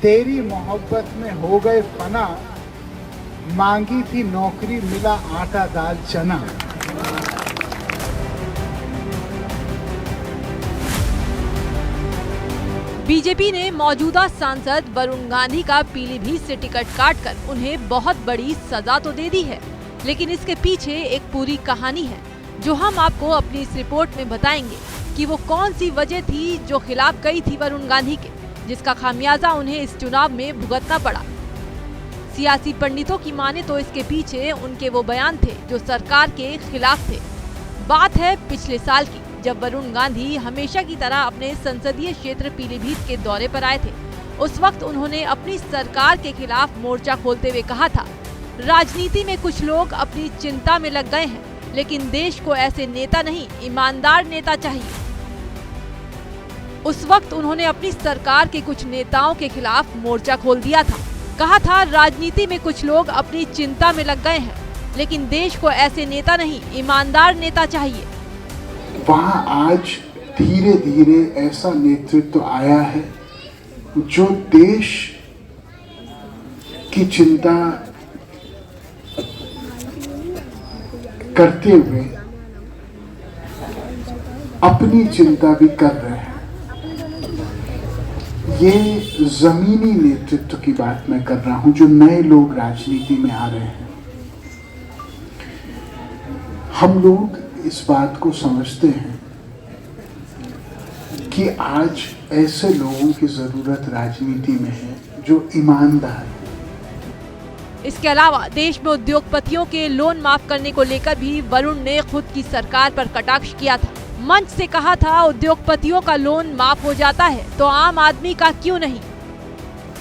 तेरी मोहब्बत में हो गए फना, मांगी थी नौकरी मिला आटा दाल चना। बीजेपी ने मौजूदा सांसद वरुण गांधी का पीलीभीत से टिकट काटकर उन्हें बहुत बड़ी सजा तो दे दी है, लेकिन इसके पीछे एक पूरी कहानी है जो हम आपको अपनी इस रिपोर्ट में बताएंगे कि वो कौन सी वजह थी जो खिलाफ गई थी वरुण गांधी के, जिसका खामियाजा उन्हें इस चुनाव में भुगतना पड़ा। सियासी पंडितों की माने तो इसके पीछे उनके वो बयान थे जो सरकार के खिलाफ थे। बात है पिछले साल की, जब वरुण गांधी हमेशा की तरह अपने संसदीय क्षेत्र पीलीभीत के दौरे पर आए थे। उस वक्त उन्होंने अपनी सरकार के खिलाफ मोर्चा खोलते हुए कहा था, राजनीति में कुछ लोग अपनी चिंता में लग गए हैं, लेकिन देश को ऐसे नेता नहीं, ईमानदार नेता चाहिए। उस वक्त उन्होंने अपनी सरकार के कुछ नेताओं के खिलाफ मोर्चा खोल दिया था। कहा था, राजनीति में कुछ लोग अपनी चिंता में लग गए हैं, लेकिन देश को ऐसे नेता नहीं, ईमानदार नेता चाहिए। वहाँ आज धीरे धीरे ऐसा नेतृत्व आया है जो देश की चिंता करते हुए अपनी चिंता भी कर रहे हैं। ये जमीनी नेतृत्व की बात मैं कर रहा हूं, जो नए लोग राजनीति में आ रहे हैं। हम लोग इस बात को समझते हैं कि आज ऐसे लोगों की जरूरत राजनीति में है जो ईमानदार। इसके अलावा देश में उद्योगपतियों के लोन माफ करने को लेकर भी वरुण ने खुद की सरकार पर कटाक्ष किया था। मंच से कहा था, उद्योगपतियों का लोन माफ हो जाता है तो आम आदमी का क्यों नहीं।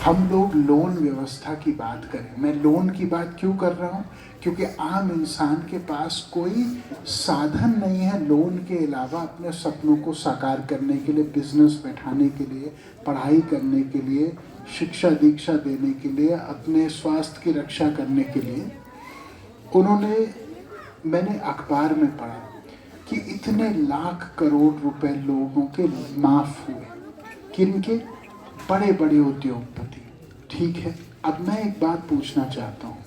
हम लोग लोन व्यवस्था की बात करें, मैं लोन की बात क्यों कर रहा हूँ, क्योंकि आम इंसान के पास कोई साधन नहीं है लोन के अलावा अपने सपनों को साकार करने के लिए, बिजनेस बैठाने के लिए, पढ़ाई करने के लिए, शिक्षा दीक्षा देने के लिए, अपने स्वास्थ्य की रक्षा करने के लिए। मैंने अखबार में पढ़ा कि इतने लाख करोड़ रुपए लोगों के माफ हुए। किनके? बड़े बड़े उद्योगपति। ठीक है, अब मैं एक बात पूछना चाहता हूँ।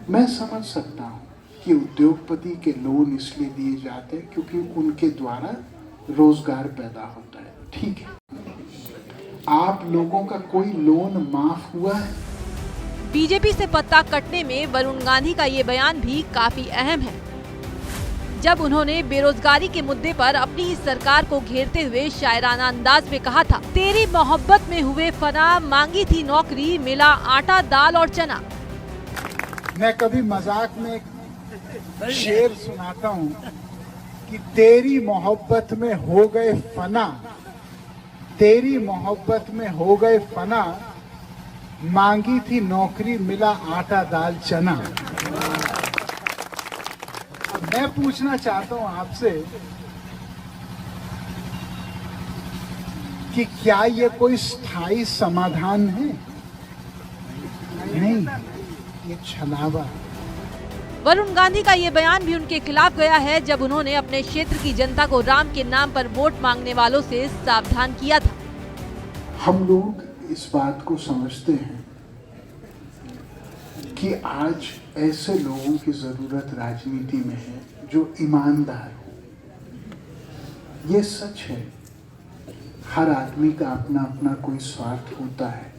मैं समझ सकता हूँ कि उद्योगपति के लोन इसलिए दिए जाते हैं क्योंकि उनके द्वारा रोजगार पैदा होता है। ठीक है, आप लोगों का कोई लोन माफ हुआ है? बीजेपी से पत्ता कटने में वरुण गांधी का ये बयान भी काफी अहम है। जब उन्होंने बेरोजगारी के मुद्दे पर अपनी ही सरकार को घेरते हुए शायराना अंदाज में कहा था, तेरी मोहब्बत में हुए फना, मांगी थी नौकरी मिला आटा दाल और चना। मैं कभी मजाक में एक शेर सुनाता हूँ कि तेरी मोहब्बत में हो गए फना, तेरी मोहब्बत में हो गए फना, मांगी थी नौकरी मिला आटा दाल चना। अब मैं पूछना चाहता हूं आपसे कि क्या ये कोई स्थायी समाधान है? नहीं, ये छलावा है। वरुण गांधी का ये बयान भी उनके खिलाफ गया है जब उन्होंने अपने क्षेत्र की जनता को राम के नाम पर वोट मांगने वालों से सावधान किया था। हम लोग इस बात को समझते हैं कि आज ऐसे लोगों की जरूरत राजनीति में है जो ईमानदार हो। ये सच है, हर आदमी का अपना अपना कोई स्वार्थ होता है,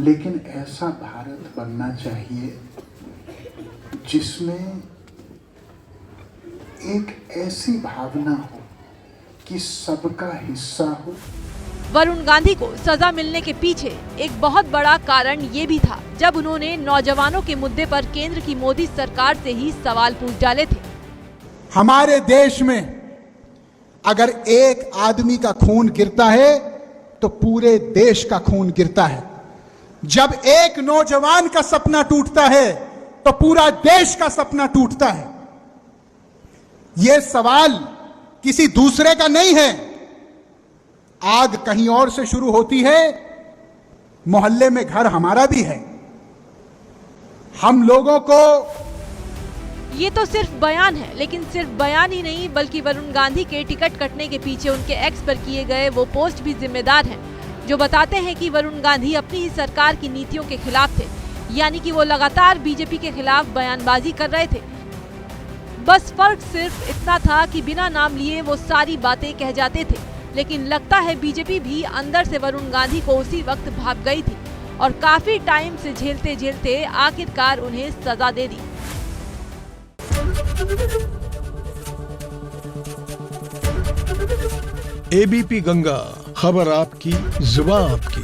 लेकिन ऐसा भारत बनना चाहिए जिसमें एक ऐसी भावना हो कि सबका हिस्सा हो। वरुण गांधी को सजा मिलने के पीछे एक बहुत बड़ा कारण ये भी था जब उन्होंने नौजवानों के मुद्दे पर केंद्र की मोदी सरकार से ही सवाल पूछ डाले थे। हमारे देश में अगर एक आदमी का खून गिरता है तो पूरे देश का खून गिरता है। जब एक नौजवान का सपना टूटता है तो पूरा देश का सपना टूटता है। यह सवाल किसी दूसरे का नहीं है। आग कहीं और से शुरू होती है, मोहल्ले में घर हमारा भी है। हम लोगों को ये तो सिर्फ बयान है, लेकिन सिर्फ बयान ही नहीं बल्कि वरुण गांधी के टिकट कटने के पीछे उनके एक्स पर किए गए वो पोस्ट भी जिम्मेदार हैं। जो बताते हैं कि वरुण गांधी अपनी ही सरकार की नीतियों के खिलाफ थे, यानी कि वो लगातार बीजेपी के खिलाफ बयानबाजी कर रहे थे। बस फर्क सिर्फ इतना था कि बिना नाम लिए वो सारी बातें कह जाते थे, लेकिन लगता है बीजेपी भी अंदर से वरुण गांधी को उसी वक्त भाप गई थी और काफी टाइम से झेलते झेलते आखिरकार उन्हें सजा दे दी। एबीपी गंगा, खबर आपकी, जुबान आपकी।